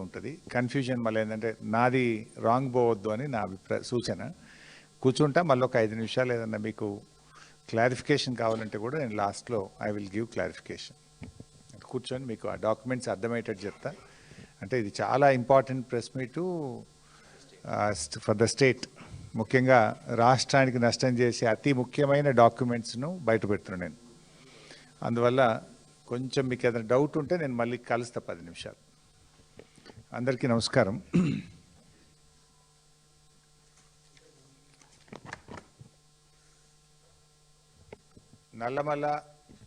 ఉంటుంది. కన్ఫ్యూజన్ మళ్ళీ ఏంటంటే నాది రాంగ్ పోవద్దు అని నా సూచన. కూర్చుంటా మళ్ళీ ఒక 5 నిమిషాలు ఏదన్నా మీకు క్లారిఫికేషన్ కావాలంటే కూడా నేను లాస్ట్లో ఐ విల్ గివ్ క్లారిఫికేషన్. కూర్చొని మీకు ఆ డాక్యుమెంట్స్ అర్థమయ్యేటట్టు చెప్తా. అంటే ఇది చాలా important press meet for the state. ముఖ్యంగా రాష్ట్రానికి నష్టం చేసే అతి ముఖ్యమైన డాక్యుమెంట్స్ను బయటపెడుతున్నాను నేను. అందువల్ల కొంచెం మీకు ఏదైనా డౌట్ ఉంటే నేను మళ్ళీ కలుస్తా 10 నిమిషాలు. అందరికీ నమస్కారం. నల్లమల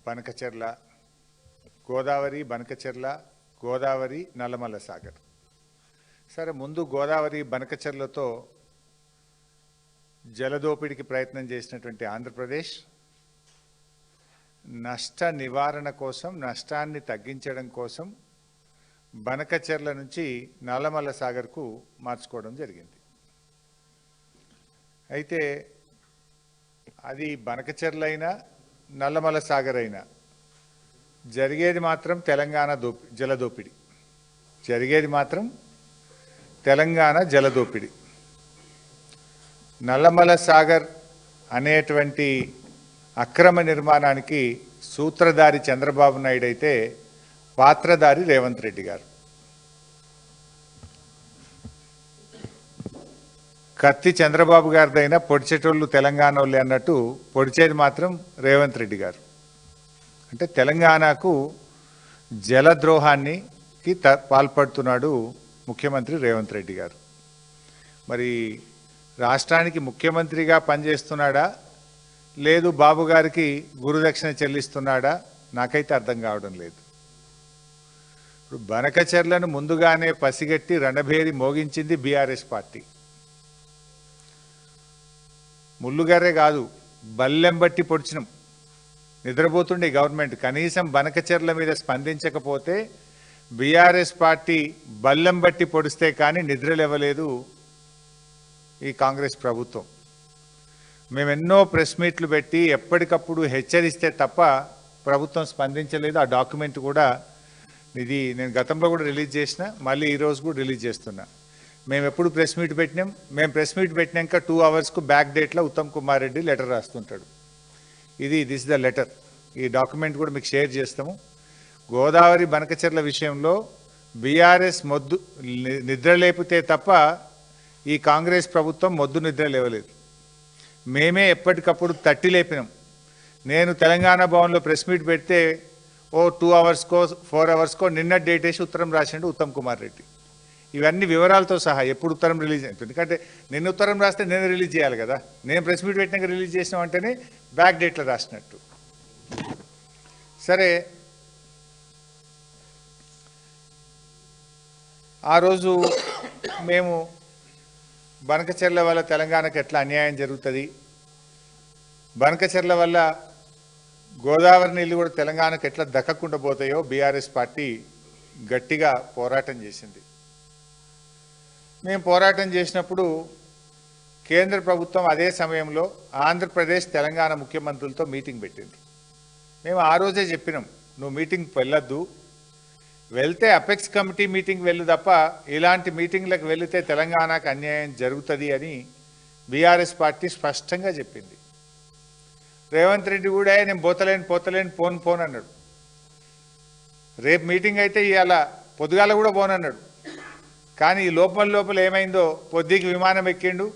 బనకచెర్ల, గోదావరి బనకచెర్ల, గోదావరి నల్లమల సాగర్. సరే, ముందు గోదావరి బనకచెర్లతో జలదోపిడికి ప్రయత్నం చేసినటువంటి ఆంధ్రప్రదేశ్ నష్ట నివారణ కోసం, నష్టాన్ని తగ్గించడం కోసం బనకచెర్ల నుంచి నల్లమల సాగర్కు మార్చుకోవడం జరిగింది. అయితే అది బనకచెర్ల అయినా నల్లమల సాగర్ అయినా జరిగేది మాత్రం తెలంగాణ జలదోపిడి. జరిగేది మాత్రం తెలంగాణ జలదోపిడి. నల్లమల సాగర్ అనేటువంటి అక్రమ నిర్మాణానికి సూత్రధారి చంద్రబాబు నాయుడు అయితే పాత్రధారి రేవంత్ రెడ్డి గారు. కత్తి చంద్రబాబు గారిదైనా పొడిచేటోళ్ళు తెలంగాణ వాళ్ళే అన్నట్టు పొడిచేది మాత్రం రేవంత్ రెడ్డి గారు. అంటే తెలంగాణకు జలద్రోహానికి పాల్పడుతున్నాడు ముఖ్యమంత్రి రేవంత్ రెడ్డి గారు. మరి రాష్ట్రానికి ముఖ్యమంత్రిగా పనిచేస్తున్నాడా, లేదు బాబు గారికి గురుదక్షిణ చెల్లిస్తున్నాడా, నాకైతే అర్థం కావడం లేదు. ఇప్పుడు బనకచెర్లను ముందుగానే పసిగట్టి రణభేరి మోగించింది బీఆర్ఎస్ పార్టీ. ముళ్ళుగారే కాదు, బల్లెం బట్టి పొడిచినాం. నిద్రపోతుండే గవర్నమెంట్ కనీసం బనకచెర్ల మీద స్పందించకపోతే బీఆర్ఎస్ పార్టీ బల్లెం బట్టి పొడిస్తే కానీ నిద్రలేవలేదు ఈ కాంగ్రెస్ ప్రభుత్వం. మేము ఎన్నో ప్రెస్ మీట్లు పెట్టి ఎప్పటికప్పుడు హెచ్చరిస్తే తప్ప ప్రభుత్వం స్పందించలేదు. ఆ డాక్యుమెంట్ కూడా ఇది నేను గతంలో కూడా రిలీజ్ చేసిన, మళ్ళీ ఈరోజు కూడా రిలీజ్ చేస్తున్నా. మేము ఎప్పుడు ప్రెస్ మీట్ పెట్టినాం, మేము ప్రెస్ మీట్ పెట్టినాక 2 అవర్స్కు బ్యాక్ డేట్లో ఉత్తమ్ కుమార్ రెడ్డి లెటర్ రాస్తుంటాడు. This the letter. ఈ డాక్యుమెంట్ కూడా మీకు షేర్ చేస్తాము. గోదావరి బనకచెర్ల విషయంలో బీఆర్ఎస్ మొద్దు నిద్ర లేపితే తప్ప ఈ కాంగ్రెస్ ప్రభుత్వం మొద్దు నిద్ర లేవలేదు. మేమే ఎప్పటికప్పుడు తట్టి లేపినాం. నేను తెలంగాణ భవన్లో ప్రెస్ మీట్ పెడితే 2 అవర్స్కో 4 అవర్స్కో నిన్న డేట్ వేసి ఉత్తరం రాసిండు ఉత్తమ్ కుమార్ రెడ్డి. ఇవన్నీ వివరాలతో సహా ఎప్పుడు ఉత్తరం రిలీజ్ అయింది. ఎందుకంటే నిన్న ఉత్తరం రాస్తే నేను రిలీజ్ చేయాలి కదా. నేను ప్రెస్ మీట్ పెట్టినాక రిలీజ్ చేసినాం అంటేనే బ్యాక్ డేట్లో రాసినట్టు. సరే, ఆ రోజు మేము బనకచెర్ల వల్ల తెలంగాణకు ఎట్లా అన్యాయం జరుగుతుంది, బనకచెర్ల వల్ల గోదావరి నీళ్ళు కూడా తెలంగాణకు ఎట్లా దక్కకుండా పోతాయో బీఆర్ఎస్ పార్టీ గట్టిగా పోరాటం చేసింది. మేము పోరాటం చేసినప్పుడు కేంద్ర ప్రభుత్వం అదే సమయంలో ఆంధ్రప్రదేశ్ తెలంగాణ ముఖ్యమంత్రులతో మీటింగ్ పెట్టింది. మేము ఆ రోజే చెప్పినాం, నువ్వు మీటింగ్కి వెళ్ళొద్దు, వెళ్తే అపెక్స్ కమిటీ మీటింగ్ వెళ్ళు తప్ప ఇలాంటి మీటింగ్లకు వెళితే తెలంగాణకు అన్యాయం జరుగుతుంది అని బీఆర్ఎస్ పార్టీ స్పష్టంగా చెప్పింది. రేవంత్ రెడ్డి కూడా నేను పోతలేను పోను అన్నాడు. రేపు మీటింగ్ అయితే ఇవాళ పొద్దుగాల కూడా పోనన్నాడు. కానీ ఈ లోపల ఏమైందో, పొద్దుకి విమానం ఎక్కిండు,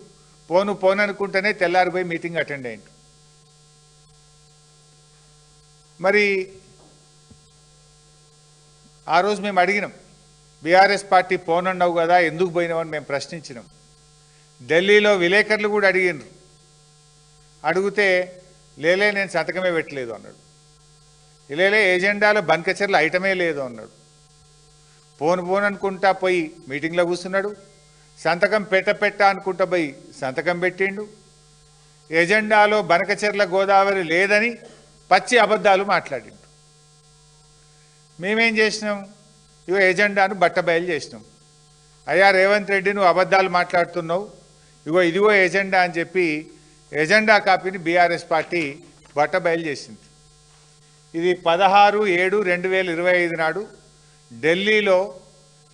పోను అనుకుంటేనే తెల్లారిపోయి మీటింగ్ అటెండ్ అయ్యిండు. మరి ఆ రోజు మేము అడిగినాం, బీఆర్ఎస్ పార్టీ పోనన్నావు కదా, ఎందుకు పోయినామని మేము ప్రశ్నించినాం. ఢిల్లీలో విలేకరులు కూడా అడిగినారు. అడిగితే లేలే నేను సంతకమే పెట్టలేదు అన్నాడు. లేలే ఎజెండాలో బనకచెర్ల ఐటమే లేదు అన్నాడు. పోను అనుకుంటా పోయి మీటింగ్లో కూర్చున్నాడు. సంతకం పెట్ట అనుకుంటా పోయి సంతకం పెట్టిండు. ఎజెండాలో బనకచెర్ల గోదావరి లేదని పచ్చి అబద్ధాలు మాట్లాడిండు. మేమేం చేసినాం, ఎజెండాను బట్టబయలు చేసినాం. అయ్యా రేవంత్ రెడ్డి, నువ్వు అబద్ధాలు మాట్లాడుతున్నావు, ఇదిగో ఎజెండా అని చెప్పి ఎజెండా కాపీని బీఆర్ఎస్ పార్టీ బట్టబయలు చేసింది. ఇది 16/7/2025 నాడు ఢిల్లీలో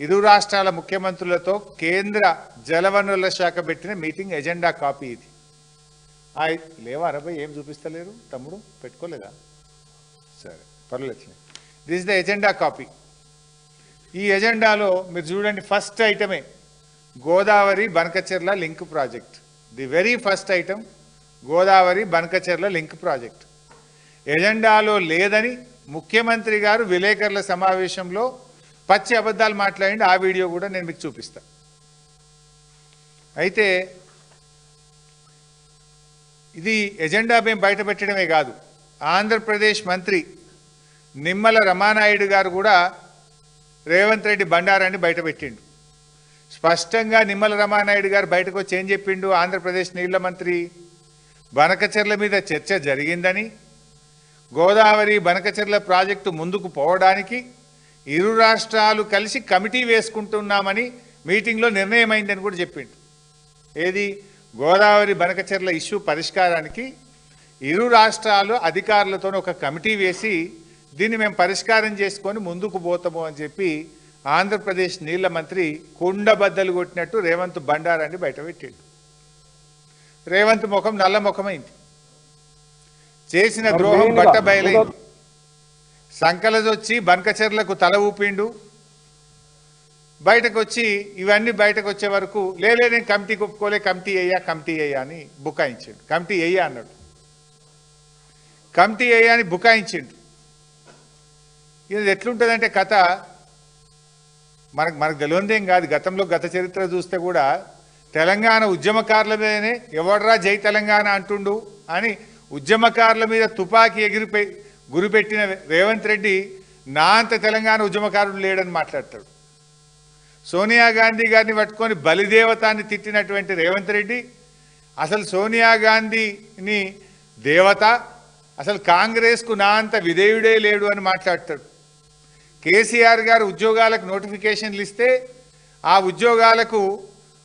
ఇరు రాష్ట్రాల ముఖ్యమంత్రులతో కేంద్ర జలవనరుల శాఖ పెట్టిన మీటింగ్ ఎజెండా కాపీ ఇది. లేవా అరబై ఏం చూపిస్తలేరు తమ్ముడు, పెట్టుకోలేదా? సరే పర్లేదు. This the agenda copy. ఈ ఎజెండాలో మీరు చూడండి, ఫస్ట్ ఐటమే Godavari Banakacherla link project. The very first item Godavari Banakacherla link project. ఎజెండాలో లేదని ముఖ్యమంత్రి గారు విలేకరుల సమావేశంలో పచ్చి అబద్ధాలు మాట్లాడింది. ఆ వీడియో కూడా నేను మీకు చూపిస్తా. అయితే ఇది ఎజెండా మేము బయట పెట్టడమే కాదు, ఆంధ్రప్రదేశ్ మంత్రి నిమ్మల రమానాయుడు గారు కూడా రేవంత్ రెడ్డి బండారాన్ని బయట పెట్టిండు. స్పష్టంగా నిమ్మల రమానాయుడు గారు బయటకు వచ్చి ఏం చెప్పిండు? ఆంధ్రప్రదేశ్ నీళ్ల మంత్రి బనకచెర్ల మీద చర్చ జరిగిందని, గోదావరి బనకచెర్ల ప్రాజెక్టు ముందుకు పోవడానికి ఇరు రాష్ట్రాలు కలిసి కమిటీ వేసుకుంటున్నామని మీటింగ్లో నిర్ణయమైందని కూడా చెప్పిండు. ఏది? గోదావరి బనకచెర్ల ఇష్యూ పరిష్కారానికి ఇరు రాష్ట్రాలు అధికారులతో ఒక కమిటీ వేసి దీన్ని మేము పరిష్కారం చేసుకొని ముందుకు పోతాము అని చెప్పి ఆంధ్రప్రదేశ్ నీళ్ల మంత్రి కుండబద్దలు కొట్టినట్టు రేవంత్ బండారాన్ని బయటపెట్టాడు. రేవంత్ ముఖం నల్ల ముఖమైంది, చేసిన ద్రోహం బట్ట బయలైంది. సంకలదొచ్చి బనకచెర్లకు తల ఊపిండు. బయటకు వచ్చి ఇవన్నీ బయటకు వచ్చే వరకు లేలే నేను కమిటీకి ఒప్పుకోలే, కమిటీ అయ్యా అని బుకాయించాడు. కమిటీ అయ్యా అన్నాడు, కమిటీ అయ్యా అని బుకాయించిండు. ఇది ఎట్లుంటుందంటే కథ మనకు తెలియదేం కాదు. గతంలో గత చరిత్ర చూస్తే కూడా తెలంగాణ ఉద్యమకారుల మీదనే ఎవడ్రా జై తెలంగాణ అంటుండు అని ఉద్యమకారుల మీద తుపాకీ గురిపెట్టిన రేవంత్ రెడ్డి నా అంత తెలంగాణ ఉద్యమకారుడు లేడని మాట్లాడతాడు. సోనియా గాంధీ గారిని పట్టుకొని బలిదేవతాన్ని తిట్టినటువంటి రేవంత్ రెడ్డి అసలు సోనియా గాంధీని దేవత, అసలు కాంగ్రెస్కు నా అంత విధేయుడే లేడు అని మాట్లాడతాడు. కేసీఆర్ గారు ఉద్యోగాలకు నోటిఫికేషన్లు ఇస్తే ఆ ఉద్యోగాలకు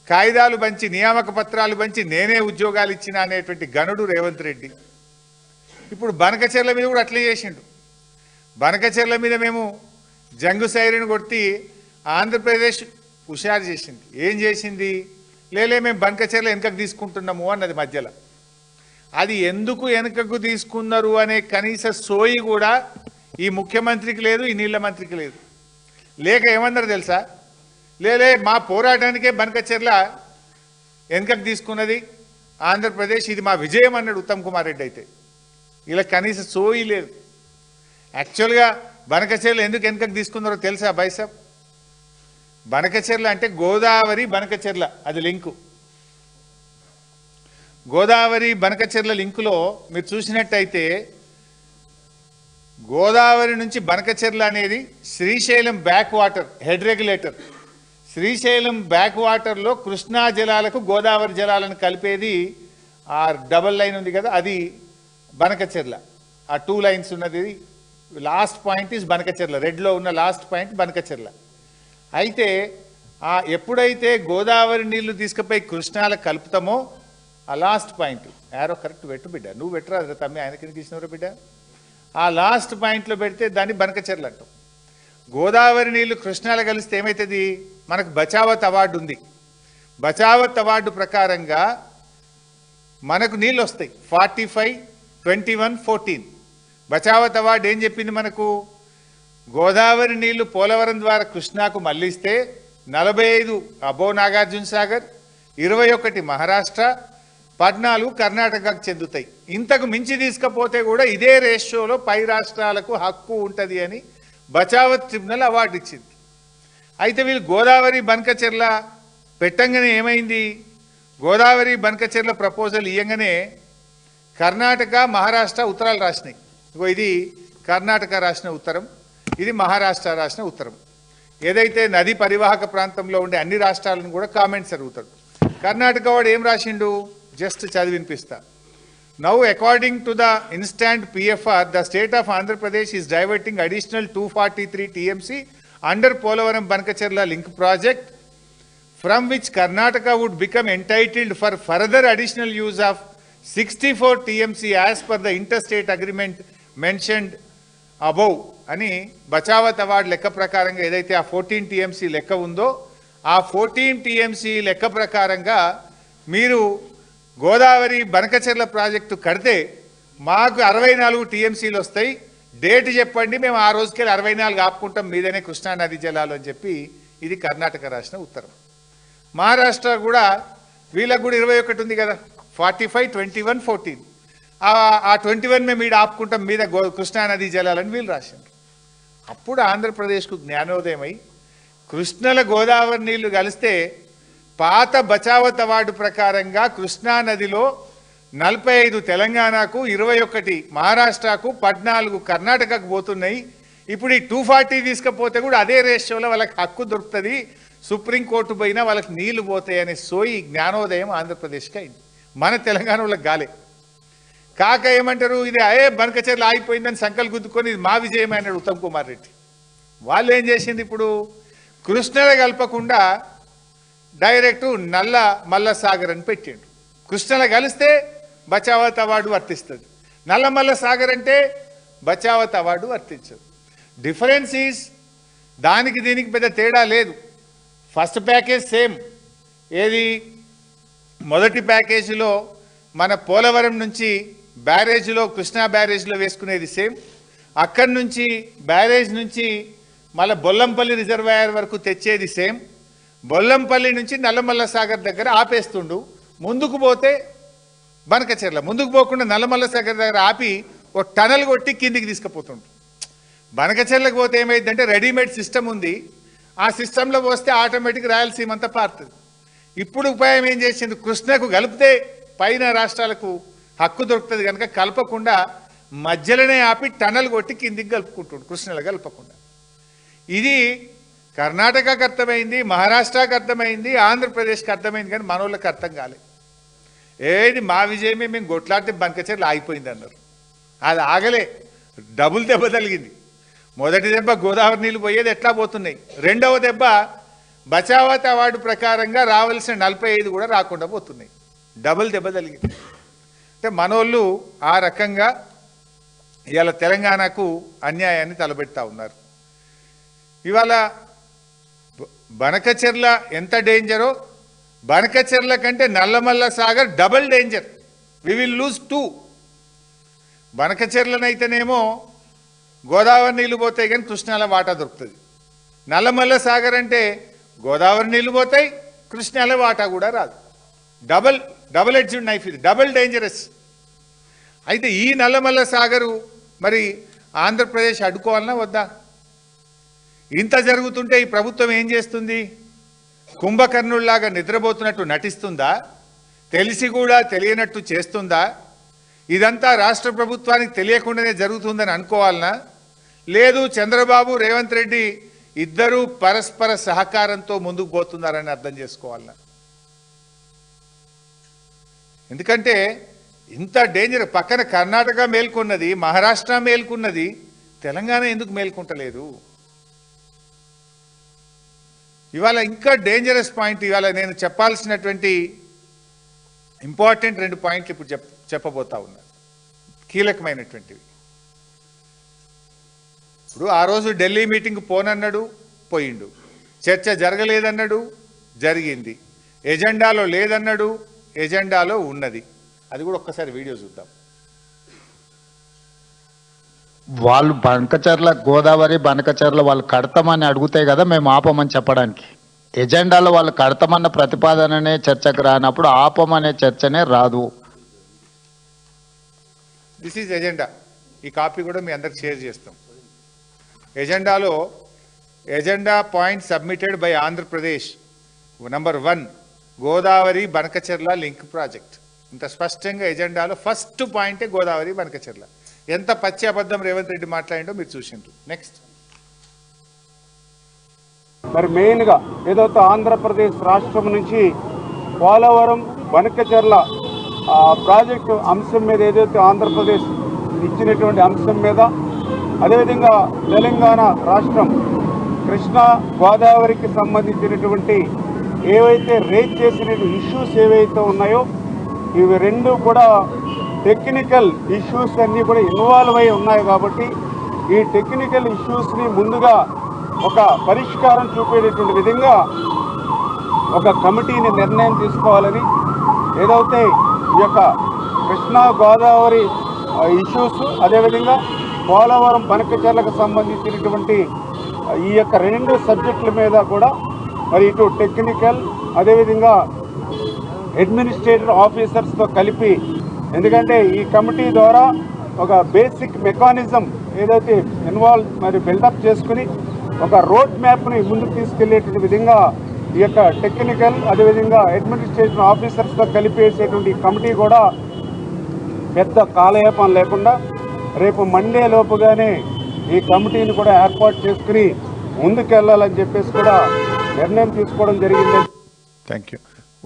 కాయిదాలు పంచి నియామక పత్రాలు పంచి నేనే ఉద్యోగాలు ఇచ్చిన అనేటువంటి గనుడు రేవంత్ రెడ్డి. ఇప్పుడు బనకచెర్ల మీద కూడా అట్లే చేసిండు. బనకచెర్ల మీద మేము జంగు సైరన్ కొట్టి ఆంధ్రప్రదేశ్ హుషారు చేసింది. ఏం చేసింది? లేలే మేము బనకచెర్ల వెనుకకు తీసుకుంటున్నాము అన్నది మధ్యలో. అది ఎందుకు వెనుకకు తీసుకున్నారు అనే కనీస సోయి కూడా ఈ ముఖ్యమంత్రికి లేదు, ఈ నీళ్ల మంత్రికి లేదు. లేక ఏమన్నారు తెలుసా? లేలే మా పోరాటానికే బనకచెర్ల వెనుకకు తీసుకున్నది ఆంధ్రప్రదేశ్, ఇది మా విజయం అన్నాడు ఉత్తమ్ కుమార్ రెడ్డి. అయితే ఇలా కనీస సోయి లేదు. యాక్చువల్గా బనకచెర్ల ఎందుకు వెనుకకు తీసుకున్నారో తెలుసా బైసాబ్? బనకచెర్ల అంటే గోదావరి బనకచెర్ల, అది లింకు. గోదావరి బనకచెర్ల లింకులో మీరు చూసినట్టయితే గోదావరి నుంచి బనకచెర్ల అనేది Srisailam back water head regulator. Srisailam back వాటర్లో కృష్ణా జలాలకు గోదావరి జలాలను కలిపేది ఆ డబల్ లైన్ ఉంది కదా, అది బనకచెర్ల. ఆ 2 లైన్స్ ఉన్నది. లాస్ట్ పాయింట్ ఈజ్ బనకచెర్ల, రెడ్లో ఉన్న లాస్ట్ పాయింట్ బనకచెర్ల. అయితే ఎప్పుడైతే గోదావరి నీళ్లు తీసుకుపోయి కృష్ణాలకు కలుపుతామో ఆ లాస్ట్ పాయింట్, యారో కరెక్ట్ పెట్టు బిడ్డ, నువ్వు పెట్టరా తమ్మి, ఆయనకి తీసినవరా బిడ్డ, ఆ లాస్ట్ పాయింట్లో పెడితే దాన్ని బనకచెర్ల అంటాం. గోదావరి నీళ్లు కృష్ణాలు కలిస్తే ఏమవుతుంది? మనకు బచావత్ అవార్డు ఉంది. బచావత్ అవార్డు ప్రకారంగా మనకు నీళ్ళు వస్తాయి 45, 21, 14. బచావత్ అవార్డు ఏం చెప్పింది మనకు? గోదావరి నీళ్లు పోలవరం ద్వారా కృష్ణాకు మళ్లిస్తే 45 అబో నాగార్జున సాగర్, 21 మహారాష్ట్ర, 14 కర్ణాటకకు చెందుతాయి. ఇంతకు మించి తీసుకపోతే కూడా ఇదే రేషియోలో పై రాష్ట్రాలకు హక్కు ఉంటుంది అని బచావత్ ట్రిబ్యునల్ అవార్డు ఇచ్చింది. అయితే వీళ్ళు గోదావరి బనకచెర్ల పెట్టంగానే ఏమైంది? గోదావరి బనకచెర్ల ప్రపోజల్ ఇయ్యంగానే కర్ణాటక మహారాష్ట్ర ఉత్తరాలు రాసినాయి. ఇది కర్ణాటక రాసిన ఉత్తరం, ఇది మహారాష్ట్ర రాసిన ఉత్తరం. ఏదైతే నది పరివాహక ప్రాంతంలో ఉండే అన్ని రాష్ట్రాలను కూడా కామెంట్స్ అడుగుతాడు. కర్ణాటక వాడు ఏం రాసిండు? జస్ట్ చదివి వినిపిస్తా. Now, according to the instant PFR, the state of Andhra Pradesh is diverting additional 243 TMC under Polavaram Banakecherla link project, from which Karnataka would become entitled for further additional use of 64 TMC as per the interstate agreement mentioned above. అని Bachawat award లెక్క ప్రకారంగా ఏదైతే ఆ 14 TMC లెక్క ఉందో ఆ 14 TMC లెక్క ప్రకారంగా మీరు గోదావరి బనకచెర్ల ప్రాజెక్టు కడితే మాకు 64 టీఎంసీలు వస్తాయి, డేట్ చెప్పండి, మేము ఆ రోజుకెళ్ళి 64 ఆపుకుంటాం మీదనే కృష్ణానది జలాలు అని చెప్పి ఇది కర్ణాటక రాసిన ఉత్తరం. మహారాష్ట్ర కూడా వీళ్ళకు కూడా 21 ఉంది కదా, 45, 21, 14. ఆ 21 మేము ఈడ ఆపుకుంటాం మీద కృష్ణానది జలాలని వీళ్ళు రాశారు. అప్పుడు ఆంధ్రప్రదేశ్కు జ్ఞానోదయమై కృష్ణల గోదావరి నీళ్లు కలిస్తే పాత బచావత్ అవార్డు ప్రకారంగా కృష్ణానదిలో 45 తెలంగాణకు, 21 మహారాష్ట్రకు, 14 కర్ణాటకకు పోతున్నాయి. ఇప్పుడు ఈ 240 తీసుకపోతే కూడా అదే రేషియోలో వాళ్ళకి హక్కు దొరుకుతుంది, సుప్రీంకోర్టు పోయినా వాళ్ళకి నీళ్లు పోతాయి అనే సోయి జ్ఞానోదయం ఆంధ్రప్రదేశ్కి అయింది. మన తెలంగాణ వాళ్ళకి గాలే కాక ఏమంటారు, ఇది బనకచెర్ల ఆగిపోయిందని సంకల్ గుద్దుకొని ఇది మా విజయం అన్నాడు ఉత్తమ్ కుమార్ రెడ్డి. వాళ్ళు ఏం చేసింది, ఇప్పుడు కృష్ణల కలపకుండా డైరెక్టు నల్ల మల్ల సాగర్ అని పెట్టిండు. కృష్ణల కలిస్తే బచావత్ అవార్డు వర్తిస్తుంది, నల్ల మల్ల సాగర్ అంటే బచావత్ అవార్డు వర్తించదు. డిఫరెన్స్ ఈజ్ దానికి దీనికి పెద్ద తేడా లేదు. First package same. ఏది మొదటి ప్యాకేజీలో మన పోలవరం నుంచి బ్యారేజ్లో కృష్ణా బ్యారేజ్లో వేసుకునేది సేమ్. అక్కడి నుంచి బ్యారేజ్ నుంచి మళ్ళీ బొల్లంపల్లి రిజర్వాయర్ వరకు తెచ్చేది సేమ్. బొల్లంపల్లి నుంచి నల్లమల్ల సాగర్ దగ్గర ఆపేస్తుండు. ముందుకు పోతే బనకచెర్ల, ముందుకు పోకుండా నల్లమల్ల సాగర్ దగ్గర ఆపి ఓ టనల్ కొట్టి కిందికి తీసుకుపోతుండు. బనకచెర్లకు పోతే ఏమైందంటే రెడీమేడ్ సిస్టమ్ ఉంది, ఆ సిస్టంలో పోస్తే ఆటోమేటిక్ రాయలసీమ అంతా పారుతుంది. ఇప్పుడు ఉపాయం ఏం చేసింది, కృష్ణకు కలిపితే పైన రాష్ట్రాలకు హక్కు దొరుకుతుంది కనుక కలపకుండా మధ్యలోనే ఆపి టనల్ కొట్టి కిందికి కలుపుకుంటుండు, కృష్ణలో కలపకుండా. ఇది కర్ణాటకకు అర్థమైంది, మహారాష్ట్రకు అర్థమైంది, ఆంధ్రప్రదేశ్కి అర్థమైంది, కానీ మనోళ్ళకి అర్థం కాలేదు. ఏది మా విజయమే, మేము కొట్లాడితే బనకచెర్ల ఆగిపోయింది అన్నారు. అది ఆగలే, డబుల్ దెబ్బ తగిలింది. మొదటి దెబ్బ గోదావరి నీళ్ళు పోయేది ఎట్లా పోతున్నాయి, రెండవ దెబ్బ బచావత్ అవార్డు ప్రకారంగా రావాల్సిన 45 కూడా రాకుండా పోతున్నాయి. డబుల్ దెబ్బ తగిలింది. అంటే మనోళ్ళు ఆ రకంగా ఇవాళ తెలంగాణకు అన్యాయాన్ని తలబెడతా ఉన్నారు. ఇవాళ బనకచెర్ల ఎంత డేంజరో, బనకచెర్ల కంటే Nallamalla Sagar double danger. We will lose 2. బనకచెర్లనైతేనేమో గోదావరి నీళ్ళు పోతాయి కానీ కృష్ణాల వాటా దొరుకుతుంది. నల్లమల్ల సాగర్ అంటే గోదావరి నీళ్ళు పోతాయి, కృష్ణాల వాటా కూడా రాదు. డబల్ ఎడ్జ్డ్ నైఫ్, ఇది డబల్ డేంజరస్. అయితే ఈ నల్లమల్ల సాగరు మరి ఆంధ్రప్రదేశ్ అడ్డుకోవాలన్నా వద్దా? ఇంత జరుగుతుంటే ఈ ప్రభుత్వం ఏం చేస్తుంది? కుంభకర్ణుల్లాగా నిద్రపోతున్నట్టు నటిస్తుందా? తెలిసి కూడా తెలియనట్టు చేస్తుందా? ఇదంతా రాష్ట్ర ప్రభుత్వానికి తెలియకుండానే జరుగుతుందని అనుకోవాలనా? లేదు చంద్రబాబు రేవంత్ రెడ్డి ఇద్దరూ పరస్పర సహకారంతో ముందుకు పోతున్నారని అర్థం చేసుకోవాలనా? ఎందుకంటే ఇంత డేంజర్, పక్కన కర్ణాటక మేల్కొన్నది, మహారాష్ట్ర మేల్కొన్నది, తెలంగాణ ఎందుకు మేల్కొంటలేదు? ఇవాళ ఇంకా డేంజరస్ పాయింట్, ఇవాళ నేను చెప్పాల్సినటువంటి ఇంపార్టెంట్ 2 పాయింట్లు ఇప్పుడు చెప్పబోతా ఉన్నా, కీలకమైనటువంటివి. ఇప్పుడు ఆ రోజు ఢిల్లీ మీటింగ్ పోనన్నాడు, పోయిండు. చర్చ జరగలేదన్నాడు, జరిగింది. ఎజెండాలో లేదన్నాడు, ఎజెండాలో ఉన్నది. అది కూడా ఒక్కసారి వీడియో చూద్దాం. వాళ్ళు బనకచెర్ల గోదావరి బనకచెర్ల వాళ్ళు కడతామని అడుగుతాయి కదా మేము ఆపమని చెప్పడానికి. ఎజెండాలో వాళ్ళు కడతామన్న ప్రతిపాదననే చర్చకు రానప్పుడు ఆపమనే చర్చనే రాదు. This is agenda. ఈ కాపీ కూడా మీ అందరికి షేర్ చేస్తాం. ఎజెండాలో agenda point submitted by Andhra Pradesh number 1 Godavari Banakacherla link project. ఇంత స్పష్టంగా ఎజెండాలో ఫస్ట్ పాయింటే గోదావరి బనకచెర్ల. ఎంత పచ్చి అబద్ధం రేవంత్ రెడ్డి మాట్లాడిండో మీరు చూసిండ్రు. నెక్స్ట్. మరి మెయిన్గా ఏదైతే ఆంధ్రప్రదేశ్ రాష్ట్రం నుంచి పోలవరం బనకచెర్ల ప్రాజెక్టు అంశం మీద ఏదైతే ఆంధ్రప్రదేశ్ ఇచ్చినటువంటి అంశం మీద, అదేవిధంగా తెలంగాణ రాష్ట్రం కృష్ణా గోదావరికి సంబంధించినటువంటి ఏవైతే రేజ్ చేసిన ఇష్యూస్ ఏవైతే ఉన్నాయో ఇవి రెండు కూడా టెక్నికల్ ఇష్యూస్ అన్నీ కూడా ఇన్వాల్వ్ అయి ఉన్నాయి. కాబట్టి ఈ టెక్నికల్ ఇష్యూస్ని ముందుగా ఒక పరిష్కారం చూపేటటువంటి విధంగా ఒక కమిటీని నిర్ణయం తీసుకోవాలని, ఏదైతే ఈ యొక్క కృష్ణా గోదావరి ఇష్యూస్, అదేవిధంగా పోలవరం బనకచెర్లకు సంబంధించినటువంటి ఈ యొక్క 2 సబ్జెక్టుల మీద కూడా మరి ఇటు టెక్నికల్ అదేవిధంగా అడ్మినిస్ట్రేటివ్ ఆఫీసర్స్తో కలిపి, ఎందుకంటే ఈ కమిటీ ద్వారా ఒక బేసిక్ మెకానిజం ఏదైతే మరి బిల్డప్ చేసుకుని ఒక రోడ్ మ్యాప్ని ముందుకు తీసుకెళ్లేటువంటి విధంగా ఈ యొక్క టెక్నికల్ అదేవిధంగా అడ్మినిస్ట్రేషన్ ఆఫీసర్స్తో కలిపేసేటువంటి కమిటీ కూడా పెద్ద కాలయాపన లేకుండా రేపు మండే లోపుగానే ఈ కమిటీని కూడా ఏర్పాటు చేసుకుని ముందుకెళ్లాలని చెప్పేసి కూడా నిర్ణయం తీసుకోవడం జరిగింది. Thank you.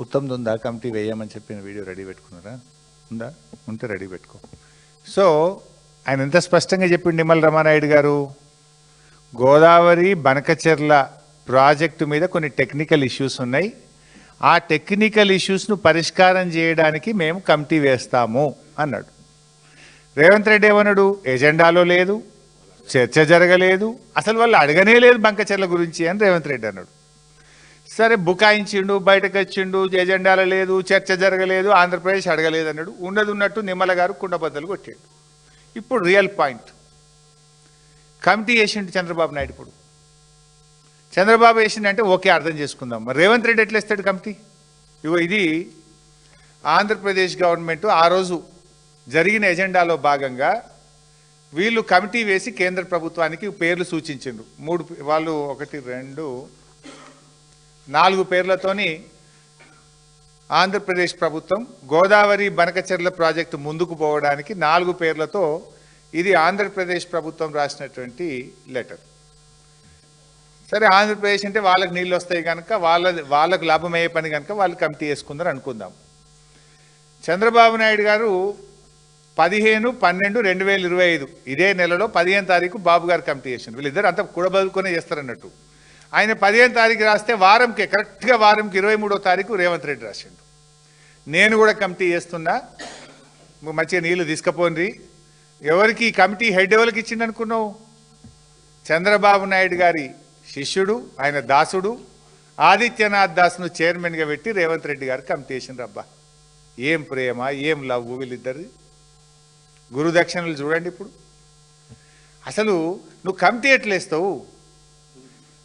ఉత్తమ్ ఉందా కమిటీ వేయమని చెప్పిన వీడియో రెడీ పెట్టుకున్నారా? ఉందా? ఉంటే రెడీ పెట్టుకో. సో ఆయన ఎంత స్పష్టంగా చెప్పిండు నిమ్మల రామానాయుడు గారు, గోదావరి బనకచెర్ల ప్రాజెక్టు మీద కొన్ని టెక్నికల్ ఇష్యూస్ ఉన్నాయి, ఆ టెక్నికల్ ఇష్యూస్ను పరిష్కారం చేయడానికి మేము కమిటీ వేస్తాము అన్నాడు. రేవంత్ రెడ్డి ఏమన్నాడు? ఎజెండాలో లేదు, చర్చ జరగలేదు, అసలు వాళ్ళు అడగనే లేదు బంకచెర్ల గురించి అని రేవంత్ రెడ్డి అన్నాడు. సరే బుకాయించిండు, బయటకు వచ్చిండు, ఎజెండాలో లేదు, చర్చ జరగలేదు, ఆంధ్రప్రదేశ్ అడగలేదు అన్నాడు. ఉన్నది ఉన్నట్టు నిమ్మల గారు కుండబద్దలు కొట్టాడు. ఇప్పుడు రియల్ పాయింట్, కమిటీ వేసిండు చంద్రబాబు నాయుడు. ఇప్పుడు చంద్రబాబు వేసిండంటే ఓకే, అర్థం చేసుకుందాం. మరి రేవంత్ రెడ్డి ఎట్లా ఇస్తాడు కమిటీ? ఇది ఆంధ్రప్రదేశ్ గవర్నమెంట్ ఆ రోజు జరిగిన ఎజెండాలో భాగంగా వీళ్ళు కమిటీ వేసి కేంద్ర ప్రభుత్వానికి పేర్లు సూచించిండ్రు. 3 వాళ్ళు 1 2 4 పేర్లతోని ఆంధ్రప్రదేశ్ ప్రభుత్వం గోదావరి బనకచెర్ల ప్రాజెక్టు ముందుకు పోవడానికి 4 పేర్లతో ఇది ఆంధ్రప్రదేశ్ ప్రభుత్వం రాసినటువంటి లెటర్. సరే, ఆంధ్రప్రదేశ్ అంటే వాళ్ళకి నీళ్ళు వస్తాయి కనుక వాళ్ళకు లాభమయ్యే పని కనుక వాళ్ళు కమిటీ వేసుకుందారు అనుకుందాం. చంద్రబాబు నాయుడు గారు 15/12/2025 ఇదే నెలలో 15వ తారీఖు బాబు గారు కమిటీ చేసిండు. వీళ్ళిద్దరు అంతా కూడబదులుకొనే చేస్తారన్నట్టు. ఆయన 15వ తారీఖు రాస్తే వారంకి కరెక్ట్గా 23వ తారీఖు రేవంత్ రెడ్డి రాసిండు. నేను కూడా కమిటీ చేస్తున్నా, మంచిగా నీళ్లు తీసుకుపోండి. ఎవరికి ఈ కమిటీ హెడ్ ఎవరికి ఇచ్చిండు అనుకున్నావు? చంద్రబాబు నాయుడు గారి శిష్యుడు, ఆయన దాసుడు ఆదిత్యనాథ్ దాస్ను చైర్మన్గా పెట్టి రేవంత్ రెడ్డి గారు కమిటీ చేసిండ్రు. అబ్బా, ఏం ప్రేమ, ఏం లవ్ వీళ్ళిద్దరిది. గురుదక్షిణలు చూడండి. ఇప్పుడు అసలు నువ్వు కమిటీ ఎట్లేస్తావు?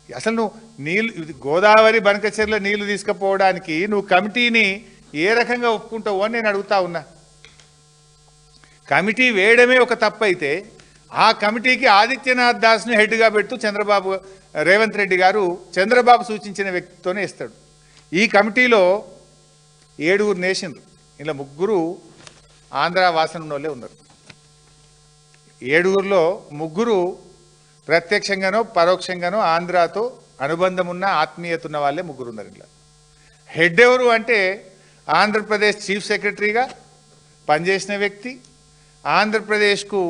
అసలు నువ్వు నీళ్ళు గోదావరి బనకచెర్ల నీళ్లు తీసుకుపోవడానికి నువ్వు కమిటీని ఏ రకంగా ఒప్పుకుంటావు అని నేను అడుగుతా ఉన్నా. కమిటీ వేయడమే ఒక తప్పు అయితే ఆ కమిటీకి ఆదిత్యనాథ్ దాస్ను హెడ్గా పెడుతూ రేవంత్ రెడ్డి గారు చంద్రబాబు సూచించిన వ్యక్తితోనే ఇస్తాడు. ఈ కమిటీలో 7 నేషన్లు, ఇలా 3 ఆంధ్ర వాసన ఉన్నోళ్ళే ఉన్నారు. 7లో 3 ప్రత్యక్షంగానో పరోక్షంగానో ఆంధ్రాతో అనుబంధం ఉన్న ఆత్మీయత ఉన్న వాళ్ళే 3 ఉన్నారు. ఇలా హెడ్ ఎవరు అంటే ఆంధ్రప్రదేశ్ చీఫ్ సెక్రటరీగా పనిచేసిన వ్యక్తి, ఆంధ్రప్రదేశ్కు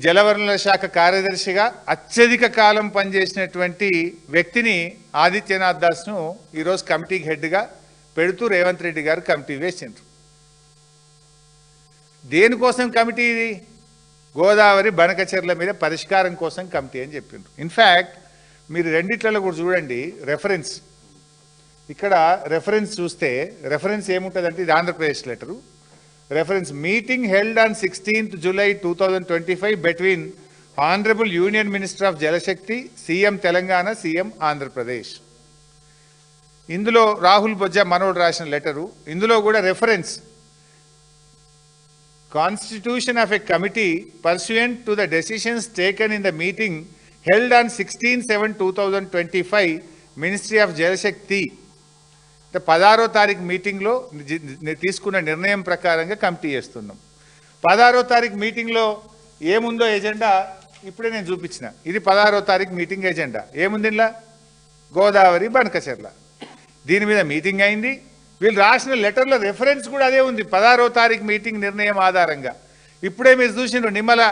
జలవనరుల శాఖ కార్యదర్శిగా అత్యధిక కాలం పనిచేసినటువంటి వ్యక్తిని ఆదిత్యనాథ్ దాస్ను ఈరోజు కమిటీకి హెడ్గా పెడుతూ రేవంత్ రెడ్డి గారు కమిటీ వేసిండ్రు. దేనికోసం కమిటీ? ఇది గోదావరి బనకచెర్ల మీద పరిష్కారం కోసం కమిటీ అని చెప్పిండ్రు. ఇన్ఫ్యాక్ట్ మీరు రెండిట్లలో కూడా చూడండి రెఫరెన్స్. ఇక్కడ రెఫరెన్స్ చూస్తే రెఫరెన్స్ ఏముంటుందంటే ఇది Andhra Pradesh letter. Reference meeting held on 16th July 2025 between Honorable Union Minister of Jalashakti, CM Telangana, CM Andhra Pradesh. ఇందులో రాహుల్ బొజ్జా మనోడు రాసిన లెటరు. ఇందులో కూడా reference Constitution of a committee pursuant to the decisions taken in the meeting held on 16/7/2025 Ministry of Jalashakti. 16వ తారీఖు మీటింగ్లో తీసుకున్న నిర్ణయం ప్రకారంగా కమిటీ చేస్తున్నాం. 16వ తారీఖు మీటింగ్లో ఏముందో ఎజెండా ఇప్పుడే నేను చూపించిన. ఇది 16వ తారీఖు మీటింగ్ ఎజెండా. ఏముంది ఇలా? గోదావరి బనకచెర్ల. దీని మీద మీటింగ్ అయింది. వీళ్ళు రాసిన లెటర్లో రెఫరెన్స్ కూడా అదే ఉంది, 16వ తారీఖు మీటింగ్ నిర్ణయం ఆధారంగా. ఇప్పుడే మీరు చూసిండ్రు నిమ్మల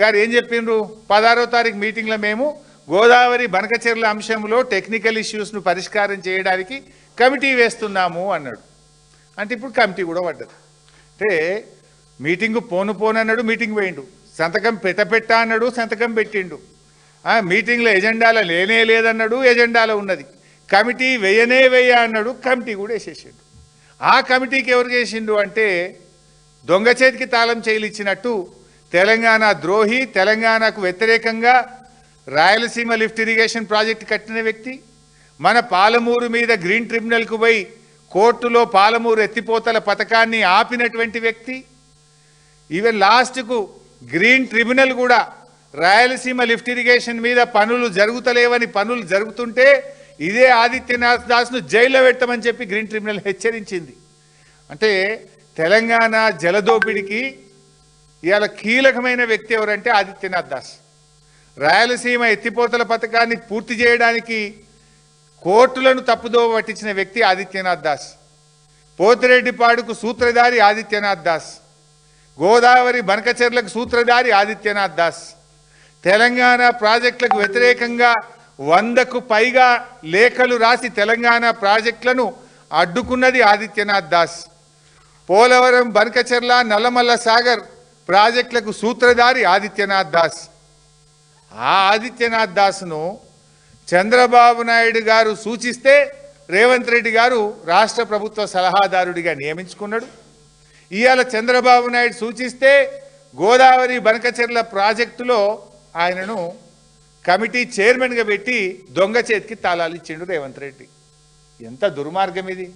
గారు ఏం చెప్పిండ్రు? 16వ తారీఖు మీటింగ్లో మేము గోదావరి బనకచెర్ల అంశంలో టెక్నికల్ ఇష్యూస్ను పరిష్కారం చేయడానికి కమిటీ వేస్తున్నాము అన్నాడు. అంటే ఇప్పుడు కమిటీ కూడా పడ్డది. అంటే మీటింగు పోను అన్నాడు, మీటింగ్ పోయిండు. సంతకం పెట్ట అన్నాడు, సంతకం పెట్టిండు. మీటింగ్లో ఎజెండాలో లేనే లేదన్నాడు, ఎజెండాలో ఉన్నది. కమిటీ వెయ్య అన్నాడు, కమిటీ కూడా వేసేసిండు. ఆ కమిటీకి ఎవరు వేసిండు అంటే దొంగ చేతికి తాళం చేయిలు ఇచ్చినట్టు తెలంగాణ ద్రోహి, తెలంగాణకు వ్యతిరేకంగా రాయలసీమ లిఫ్ట్ ఇరిగేషన్ ప్రాజెక్ట్ కట్టిన వ్యక్తి, మన పాలమూరు మీద గ్రీన్ ట్రిబ్యునల్కు పోయి కోర్టులో పాలమూరు ఎత్తిపోతల పథకాన్ని ఆపినటువంటి వ్యక్తి, ఈవెన్ లాస్ట్కు గ్రీన్ ట్రిబ్యునల్ కూడా రాయలసీమ లిఫ్ట్ ఇరిగేషన్ మీద పనులు జరుగుతలేవని, పనులు జరుగుతుంటే ఇదే ఆదిత్యనాథ్ దాస్ను జైల్లో పెట్టమని చెప్పి గ్రీన్ ట్రిబ్యునల్ హెచ్చరించింది. అంటే తెలంగాణ జలదోపిడికి ఇవాళ కీలకమైన వ్యక్తి ఎవరంటే ఆదిత్యనాథ్ దాస్. రాయలసీమ ఎత్తిపోతల పథకాన్ని పూర్తి చేయడానికి కోర్టులను తప్పుదోవ పట్టించిన వ్యక్తి ఆదిత్యనాథ్ దాస్. పోతిరెడ్డిపాడుకు సూత్రధారి ఆదిత్యనాథ్ దాస్. గోదావరి బనకచెర్లకు సూత్రధారి ఆదిత్యనాథ్ దాస్. తెలంగాణ ప్రాజెక్టులకు వ్యతిరేకంగా 100కు పైగా లేఖలు రాసి తెలంగాణ ప్రాజెక్టులను అడ్డుకున్నది ఆదిత్యనాథ్ దాస్. పోలవరం, బనకచెర్ల, నల్లమల్ల సాగర్ ప్రాజెక్టులకు సూత్రధారి ఆదిత్యనాథ్ దాస్. ఆ ఆదిత్యనాథ్ దాస్ను చంద్రబాబు నాయుడు గారు సూచిస్తే రేవంత్ రెడ్డి గారు రాష్ట్ర ప్రభుత్వ సలహాదారుడిగా నియమించుకున్నాడు. ఇవాళ చంద్రబాబు నాయుడు సూచిస్తే గోదావరి బనకచెర్ల ప్రాజెక్టులో ఆయనను కమిటీ చైర్మన్గా పెట్టి దొంగ చేతికి తాళాలు ఇచ్చిండు రేవంత్ రెడ్డి. ఎంత దుర్మార్గం ఇది!